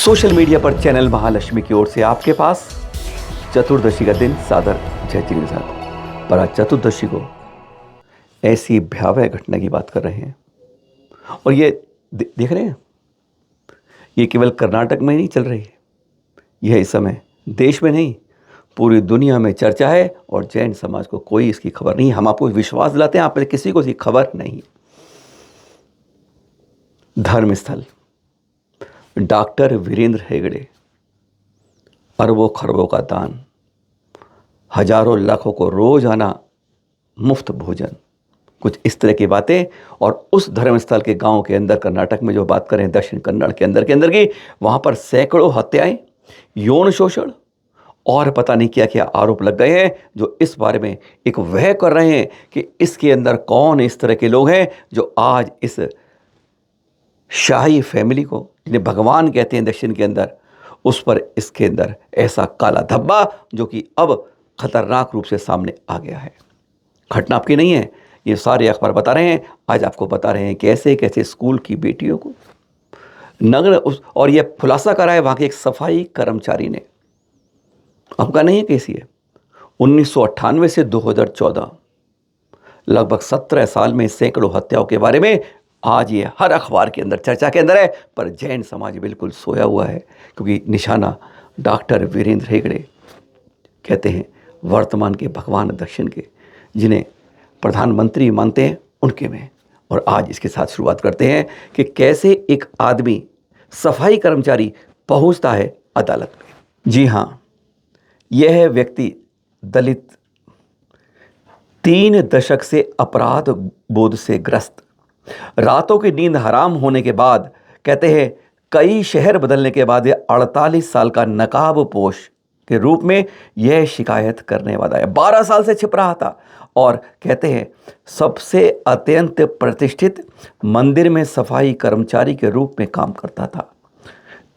Social media पर channel Mahalakshmi की ओर से आपके पास चतुर्दशी का दिन सादर जय जी के साथ। पर आज चतुर्दशी को ऐसी भयावह घटना की बात कर रहे हैं और ये देख रहे हैं, ये केवल कर्नाटक में ही नहीं चल रही है, यह इस समय देश में नहीं पूरी दुनिया में चर्चा है और जैन समाज को कोई इसकी खबर नहीं। हम आपको विश्वास दिलाते हैं, आप में किसी को इसकी खबर नहीं। धर्मस्थल डॉक्टर वीरेंद्र हेगड़े, अरबों खरबों का दान, हजारों लाखों को रोजाना मुफ्त भोजन, कुछ इस तरह की बातें। और उस धर्मस्थल के गांव के अंदर कर्नाटक में जो बात करें, दक्षिण कन्नड़ के अंदर की, वहां पर सैकड़ों हत्याएं, यौन शोषण और पता नहीं क्या क्या आरोप लग गए हैं, जो इस बारे में एक वह कर रहे हैं कि इसके अंदर कौन इस तरह के लोग हैं जो आज इस शाही फैमिली को, जिन्हें भगवान कहते हैं दक्षिण के अंदर, उस पर इसके अंदर ऐसा काला धब्बा जो कि अब खतरनाक रूप से सामने आ गया है। घटना आपकी नहीं है, ये सारे अखबार बता रहे हैं। आज आपको बता रहे हैं कैसे कैसे स्कूल की बेटियों को नग्न और यह खुलासा करा है वहां के एक सफाई कर्मचारी ने। आपका नहीं है कैसी है, 1998 से 2014 लगभग 17 साल में सैकड़ों हत्याओं के बारे में आज ये हर अखबार के अंदर चर्चा के अंदर है। पर जैन समाज बिल्कुल सोया हुआ है, क्योंकि निशाना डॉक्टर वीरेंद्र हेगड़े कहते हैं वर्तमान के भगवान दक्षिण के, जिन्हें प्रधानमंत्री मानते हैं, उनके में। और आज इसके साथ शुरुआत करते हैं कि कैसे एक आदमी सफाई कर्मचारी पहुंचता है अदालत में। जी हाँ, यह व्यक्ति दलित, 3 दशक से अपराध बोध से ग्रस्त, रातों की नींद हराम होने के बाद, कहते हैं कई शहर बदलने के बाद, 48 साल का नकाबपोश के रूप में यह शिकायत करने वाला है। 12 साल से छिप रहा था और कहते हैं सबसे अत्यंत प्रतिष्ठित मंदिर में सफाई कर्मचारी के रूप में काम करता था।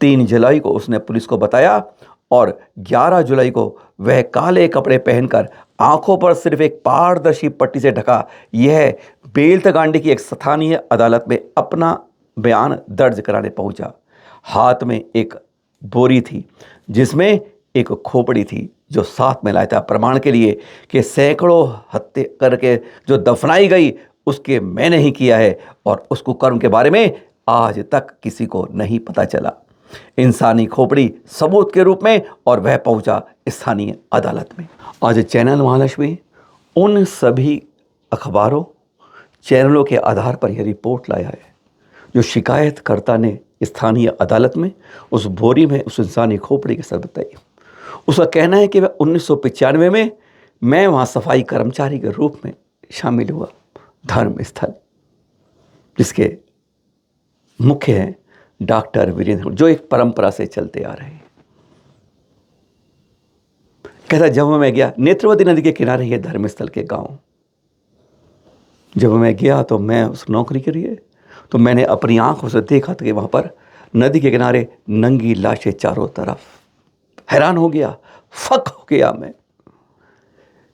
3 जुलाई को उसने पुलिस को बताया और 11 जुलाई को वह काले कपड़े पहनकर, आंखों पर सिर्फ एक पारदर्शी पट्टी से ढका, यह बेलतगांडी की एक स्थानीय अदालत में अपना बयान दर्ज कराने पहुंचा। हाथ में एक बोरी थी जिसमें एक खोपड़ी थी, जो साथ में लाया था प्रमाण के लिए कि सैकड़ों हत्या करके जो दफनाई गई उसके मैंने ही किया है, और उसको कर्म के बारे में आज तक किसी को नहीं पता चला। इंसानी खोपड़ी सबूत के रूप में, और वह पहुंचा स्थानीय अदालत में। आज चैनल महालक्ष्मी उन सभी अखबारों चैनलों के आधार पर यह रिपोर्ट लाया है जो शिकायतकर्ता ने स्थानीय अदालत में उस बोरी में उस इंसानी खोपड़ी के साथ बताई। उसका कहना है कि वह 1995 में मैं वहाँ सफाई कर्मचारी के रूप में शामिल हुआ। धर्मस्थल जिसके मुख्य हैं डॉक्टर वीरेंद्र, जो एक परंपरा से चलते आ रहे हैं। कहता जब मैं गया नेत्रवती नदी के किनारे, ये धर्मस्थल के गांव, जब मैं गया तो मैं उस नौकरी के लिए, तो मैंने अपनी आंखों से देखा था कि वहां पर नदी के किनारे नंगी लाशें चारों तरफ। हैरान हो गया, फक हो गया मैं।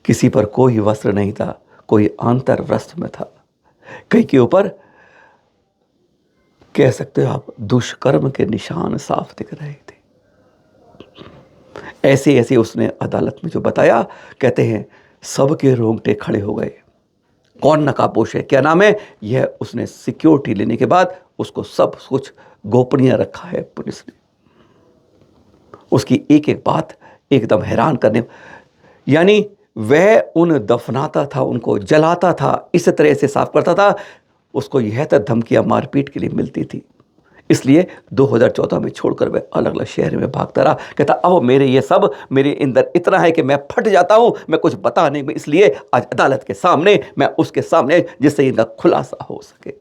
किसी पर कोई वस्त्र नहीं था, कोई आंतर वस्त्र में था। कई के ऊपर कह सकते हो आप दुष्कर्म के निशान साफ दिख रहे थे। ऐसे ऐसे उसने अदालत में जो बताया, कहते हैं सबके रोंगटे खड़े हो गए। कौन नकाबपोश है, क्या नाम है, यह उसने सिक्योरिटी लेने के बाद उसको सब कुछ गोपनीय रखा है पुलिस ने। उसकी एक एक बात एकदम हैरान करने, यानी वह उन दफनाता था, उनको जलाता था, इस तरह से साफ करता था। उसको यह तक धमकियां मारपीट के लिए मिलती थी, इसलिए 2014 में छोड़कर वह अलग अलग शहर में भागता रहा। कहता अब मेरे ये सब मेरे अंदर इतना है कि मैं फट जाता हूं, मैं कुछ बता नहीं, इसलिए आज अदालत के सामने, मैं उसके सामने, जिससे इनका खुलासा हो सके।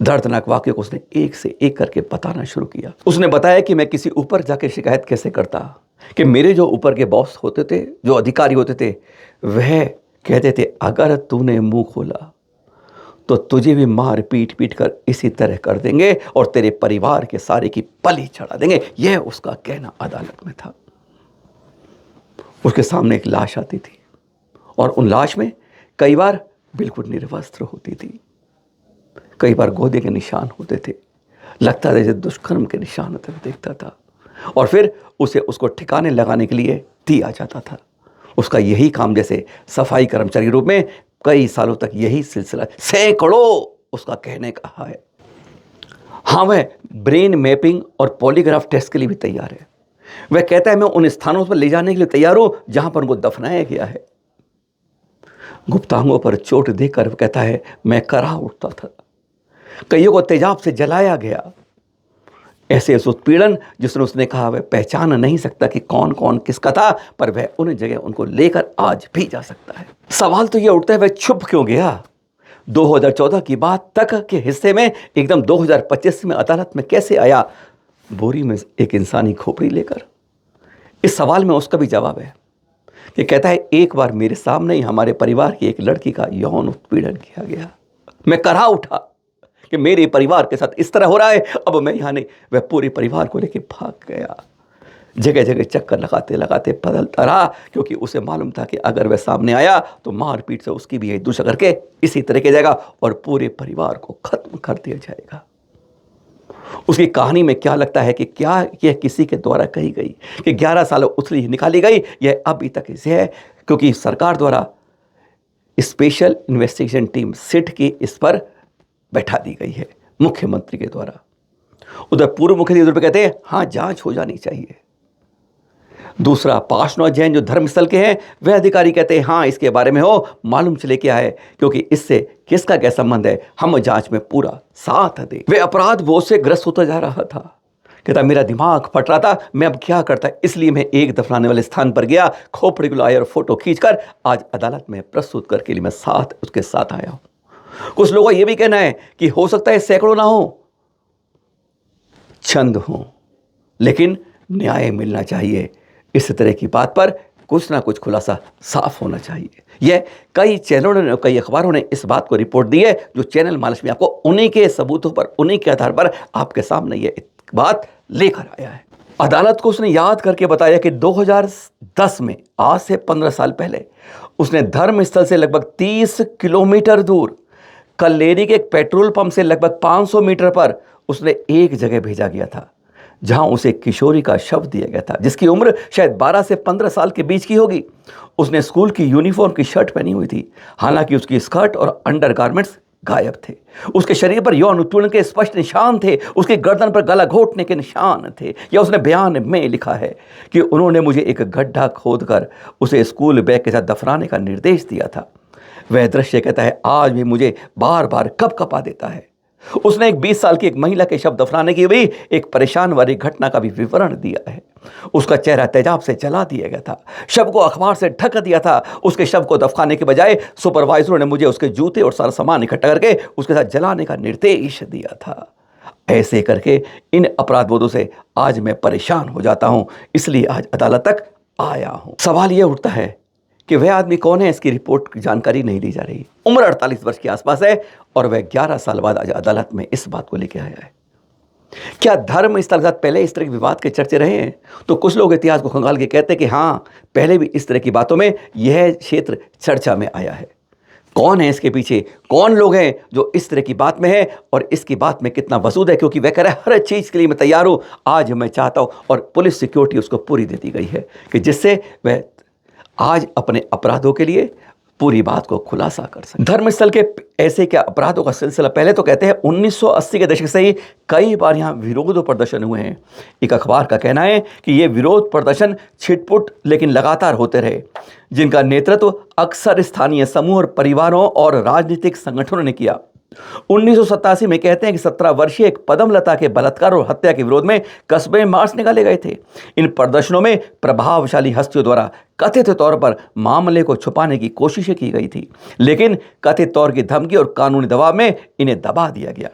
दर्दनाक वाक्य को उसने एक से एक करके बताना शुरू किया। उसने बताया कि मैं किसी ऊपर जाके शिकायत कैसे करता, कि मेरे जो ऊपर के बॉस होते थे, जो अधिकारी होते थे, वह कहते थे अगर तूने मुंह खोला तो तुझे भी मार पीट पीट कर इसी तरह कर देंगे और तेरे परिवार के सारे की बलि चढ़ा देंगे। यह उसका कहना अदालत में था। उसके सामने एक लाश आती थी और उन लाश में कई बार बिल्कुल निर्वस्त्र होती थी, कई बार गोदे के निशान होते थे, लगता था जैसे दुष्कर्म के निशान तक देखता था, और फिर उसे उसको ठिकाने लगाने के लिए दिया जाता था। उसका यही काम जैसे सफाई कर्मचारी के रूप में कई सालों तक यही सिलसिला, सैकड़ों उसका कहने का है। हाँ, वह ब्रेन मैपिंग और पॉलीग्राफ टेस्ट के लिए भी तैयार है। वह कहता है मैं उन स्थानों पर ले जाने के लिए तैयार हूं जहां पर उनको दफनाया गया है। गुप्तांगों पर चोट देकर वह कहता है मैं करा उठता था, कईयों को तेजाब से जलाया गया। ऐसे उस उत्पीड़न जिसने उसने कहा वह पहचान नहीं सकता कि कौन कौन किसका था, पर वह उन जगह उनको लेकर आज भी जा सकता है। सवाल तो यह उठता है वह छुप क्यों गया? 2014 की बात तक के हिस्से में एकदम 2025 में अदालत में कैसे आया, बोरी में एक इंसानी खोपड़ी लेकर? इस सवाल में उसका भी जवाब है कि कहता है एक बार मेरे सामने ही हमारे परिवार की एक लड़की का यौन उत्पीड़न किया गया। मैं करा उठा कि मेरे परिवार के साथ इस तरह हो रहा है, अब मैं यहाँ नहीं। वह पूरे परिवार को लेकर भाग गया, जगह जगह चक्कर लगाते लगाते बदलता रहा, क्योंकि उसे मालूम था कि अगर वह सामने आया तो मारपीट से उसकी भी यही दूसरा करके इसी तरह के जाएगा और पूरे परिवार को खत्म कर दिया जाएगा। उसकी कहानी में क्या लगता है कि क्या यह किसी के द्वारा कही गई कि 11 साल उछली निकाली गई, यह अभी तक इसे है, क्योंकि सरकार द्वारा स्पेशल इन्वेस्टिगेशन टीम सिट की इस पर बैठा दी गई है मुख्यमंत्री के द्वारा। उधर पूर्व मुख्यमंत्री पे कहते हैं हाँ जांच हो जानी चाहिए। दूसरा पार्श्वनाथ जैन जो धर्मस्थल के हैं वह अधिकारी कहते हैं हाँ इसके बारे में हो मालूम चले क्या है, क्योंकि इससे किसका क्या संबंध है, हम जांच में पूरा साथ दें। वे अपराध बोझ से ग्रस्त होता जा रहा था, कहता मेरा दिमाग फट रहा था, मैं अब क्या करता, इसलिए मैं एक दफनाने वाले स्थान पर गया, खोपड़ी को लाया और फोटो खींचकर आज अदालत में प्रस्तुत करके लिए मैं उसके साथ आया हूं। कुछ लोगों का यह भी कहना है कि हो सकता है सैकड़ों ना हो, चंद हो, लेकिन न्याय मिलना चाहिए। इस तरह की बात पर कुछ ना कुछ खुलासा साफ होना चाहिए। यह कई चैनलों ने, कई अखबारों ने इस बात को रिपोर्ट दी है, जो चैनल महालक्ष्मी आपको उन्हीं के सबूतों पर, उन्हीं के आधार पर आपके सामने यह बात लेकर आया है। अदालत को उसने याद करके बताया कि 2010 में, आज से 15 साल पहले, उसने धर्मस्थल से लगभग 30 किलोमीटर दूर कल्लेरी के एक पेट्रोल पंप से लगभग 500 मीटर पर उसने एक जगह भेजा गया था जहां उसे किशोरी का शव दिया गया था, जिसकी उम्र शायद 12 से 15 साल के बीच की होगी। उसने स्कूल की यूनिफॉर्म की शर्ट पहनी हुई थी, हालांकि उसकी स्कर्ट और अंडरगारमेंट्स गायब थे। उसके शरीर पर यौन उत्पीड़न के स्पष्ट निशान थे, उसकी गर्दन पर गला घोटने के निशान थे। या उसने बयान में लिखा है कि उन्होंने मुझे एक गड्ढा खोदकर उसे स्कूल बैग के साथ दफनाने का निर्देश दिया था। वह दृश्य कहता है आज भी मुझे बार बार कपकपा देता है। उसने एक 20 साल की एक महिला के शव दफनाने की भी एक परेशान वाली घटना का भी विवरण दिया है। उसका चेहरा तेजाब से जला दिया गया था, शव को अखबार से ढक दिया था। उसके शव को दफनाने के बजाय सुपरवाइजरों ने मुझे उसके जूते और सारा सामान इकट्ठा करके उसके साथ जलाने का निर्देश दिया था। ऐसे करके इन अपराधबोधों से आज मैं परेशान हो जाता हूं, इसलिए आज अदालत तक आया हूं। सवाल यह उठता है कि वह आदमी कौन है, इसकी रिपोर्ट की जानकारी नहीं दी जा रही। उम्र 48 वर्ष के आसपास है और वह 11 साल बाद आज अदालत में इस बात को लेकर आया है। क्या धर्म स्थल के साथ पहले इस तरह के विवाद के चर्चे रहे हैं? तो कुछ लोग इतिहास को खंगाल के कहते हैं कि हाँ, पहले भी इस तरह की बातों में यह क्षेत्र चर्चा में आया है। कौन है इसके पीछे, कौन लोग हैं जो इस तरह की बात में है और इसकी बात में कितना वसूद है, क्योंकि वह कह रहा है हर चीज़ के लिए मैं तैयार हूँ, आज मैं चाहता हूँ, और पुलिस सिक्योरिटी उसको पूरी दे दी गई है कि जिससे वह आज अपने अपराधों के लिए पूरी बात को खुलासा कर सके। धर्मस्थल के ऐसे क्या अपराधों का सिलसिला, पहले तो कहते हैं 1980 के दशक से ही कई बार यहाँ विरोध प्रदर्शन हुए हैं। एक अखबार का कहना है कि ये विरोध प्रदर्शन छिटपुट लेकिन लगातार होते रहे, जिनका नेतृत्व अक्सर स्थानीय समूह और परिवारों और राजनीतिक संगठनों ने किया। 1987 में कहते हैं कि 17 वर्षीय एक पदमलता के बलात्कार और हत्या के विरोध में कस्बे में मार्च निकाले गए थे। इन प्रदर्शनों में प्रभावशाली हस्तियों द्वारा कथित तौर पर मामले को छुपाने की कोशिशें की गई थी, लेकिन कथित तौर की धमकी और कानूनी दबाव में इन्हें दबा दिया गया।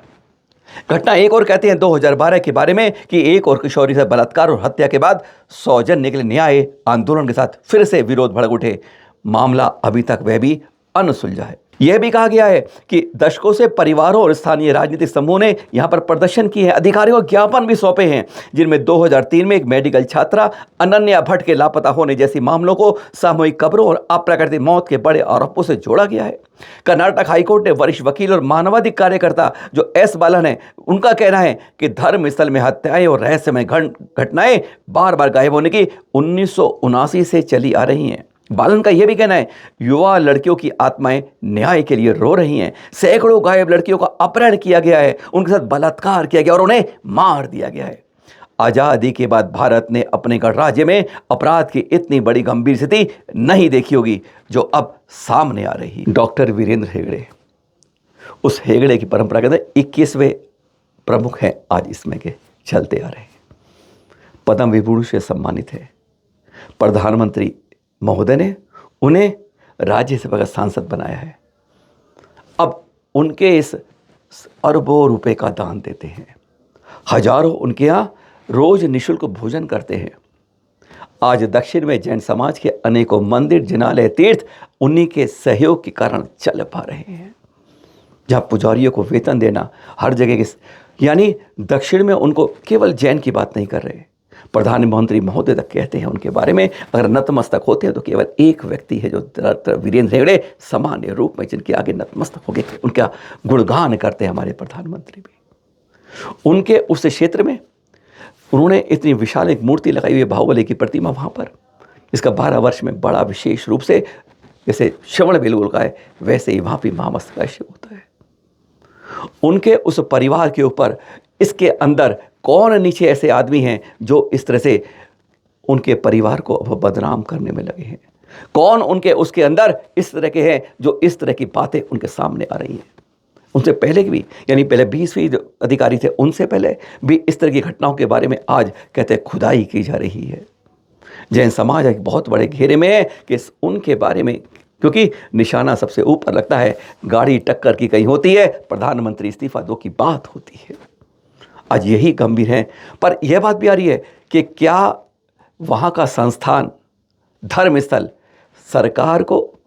घटना एक और कहते हैं 2012 के बारे में कि एक और किशोरी से बलात्कार और हत्या के बाद सौजन्य के लिए न्याय आंदोलन के साथ फिर से विरोध भड़क उठे। मामला अभी तक वह भी अनसुलझा है। यह भी कहा गया है कि दशकों से परिवारों और स्थानीय राजनीतिक समूह ने यहां पर प्रदर्शन किए हैं, अधिकारियों को ज्ञापन भी सौंपे हैं, जिनमें 2003 में एक मेडिकल छात्रा अनन्या भट्ट के लापता होने जैसी मामलों को सामूहिक कब्रों और अप्राकृतिक मौत के बड़े आरोपों से जोड़ा गया है। कर्नाटक हाईकोर्ट ने वरिष्ठ वकील और मानवाधिकार कार्यकर्ता जो एस बालन है, उनका कहना है कि धर्म स्थल में हत्याएं और रहस्यमय घटनाएं बार बार गायब होने की 1979 से चली आ रही हैं। बालन का यह भी कहना है, युवा लड़कियों की आत्माएं न्याय के लिए रो रही हैं। सैकड़ों गायब लड़कियों का अपहरण किया गया है, उनके साथ बलात्कार किया गया और उन्हें मार दिया गया है। आजादी के बाद भारत ने अपने गणराज्य में अपराध की इतनी बड़ी गंभीर स्थिति नहीं देखी होगी जो अब सामने आ रही। डॉक्टर वीरेंद्र हेगड़े, उस हेगड़े की परंपरा के अंदर 21वें प्रमुख हैं आज इसमें के चलते आ रहे हैं। पद्म विभूषण से सम्मानित है। प्रधानमंत्री महोदय ने उन्हें राज्यसभा का सांसद बनाया है। अब उनके इस अरबों रुपए का दान देते हैं। हजारों उनके यहाँ रोज निःशुल्क भोजन करते हैं। आज दक्षिण में जैन समाज के अनेकों मंदिर, जिनालय, तीर्थ उन्हीं के सहयोग के कारण चल पा रहे हैं। जहाँ पुजारियों को वेतन देना हर जगह के, यानी दक्षिण में उनको केवल जैन की बात नहीं कर रहे, प्रधानमंत्री महोदय तक कहते हैं उनके बारे में। अगर नतमस्तक होते हैं तो केवल एक व्यक्ति है जो डॉक्टर वीरेंद्र हेगड़े सामान्य रूप में जिनके आगे नतमस्तक हो गए, उनका गुणगान करते हैं हमारे प्रधानमंत्री भी। उनके उस क्षेत्र में उन्होंने इतनी विशाल एक मूर्ति लगाई हुई है, बाहुबली की प्रतिमा वहाँ पर, इसका 12 वर्ष में बड़ा विशेष रूप से, जैसे श्रवण बेलगोल का है वैसे ही वहाँ भी महामस्तकाभिषेक होता है। उनके उस परिवार के ऊपर इसके अंदर कौन नीचे ऐसे आदमी हैं जो इस तरह से उनके परिवार को बदनाम करने में लगे हैं? कौन उनके उसके अंदर इस तरह के हैं जो इस तरह की बातें उनके सामने आ रही हैं? उनसे पहले भी, यानी पहले 20वीं जो अधिकारी थे उनसे पहले भी इस तरह की घटनाओं के बारे में आज कहते हैं खुदाई की जा रही है। जैन समाज एक बहुत बड़े घेरे में है कि उनके बारे में, क्योंकि निशाना सबसे ऊपर लगता है, गाड़ी टक्कर की कहीं होती है, प्रधानमंत्री इस्तीफा दो की बात होती है। आज यही गंभीर है। पर यह बात भी आ रही है कि क्या वहाँ का संस्थान, धर्मस्थल, सरकार को,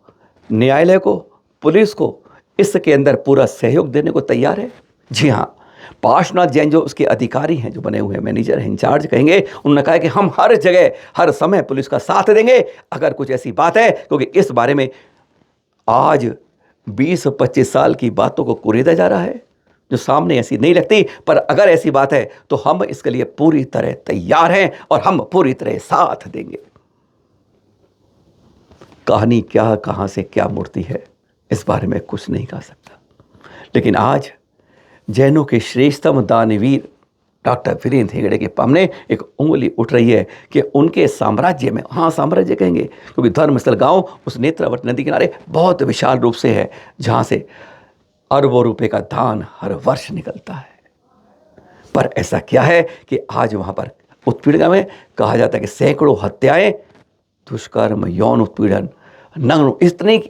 न्यायालय को, पुलिस को इसके अंदर पूरा सहयोग देने को तैयार है? जी हाँ, पार्श्वनाथ जैन जो उसके अधिकारी हैं, जो बने हुए मैनेजर हैं, इंचार्ज कहेंगे, उन्होंने कहा कि हम हर जगह हर समय पुलिस का साथ देंगे अगर कुछ ऐसी बात है, क्योंकि इस बारे में आज 20-25 साल की बातों को कुरेदा जा रहा है जो सामने ऐसी नहीं लगती। पर अगर ऐसी बात है तो हम इसके लिए पूरी तरह तैयार हैं और हम पूरी तरह साथ देंगे। कहानी क्या, कहां से क्या मूर्ति है, इस बारे में कुछ नहीं कह सकता। लेकिन आज जैनों के श्रेष्ठतम दानवीर डॉक्टर वीरेंद्र हेगड़े के सामने एक उंगली उठ रही है कि उनके साम्राज्य में, हाँ साम्राज्य कहेंगे क्योंकि धर्मस्थल गांव उस नेत्रावती नदी किनारे बहुत विशाल रूप से है, जहां से अरबों रुपए का दान हर वर्ष निकलता है। पर ऐसा क्या है कि आज वहां पर उत्पीड़न में कहा जाता है कि सैकड़ों हत्याएं, दुष्कर्म, यौन उत्पीड़न, नग्न,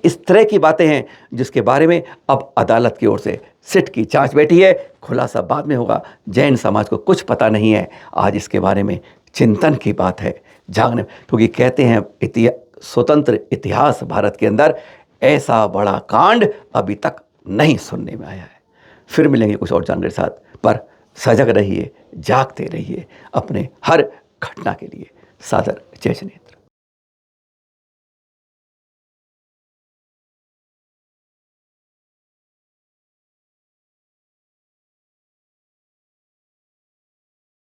इस तरह की बातें हैं जिसके बारे में अब अदालत की ओर से सिट की जांच बैठी है। खुलासा बाद में होगा। जैन समाज को कुछ पता नहीं है, आज इसके बारे में चिंतन की बात है, जागने, क्योंकि कहते हैं स्वतंत्र इतिहास भारत के अंदर ऐसा बड़ा कांड अभी तक नहीं सुनने में आया है। फिर मिलेंगे कुछ और जानकारी के साथ, पर सजग रहिए, जागते रहिए अपने हर घटना के लिए। सादर जय जनेत।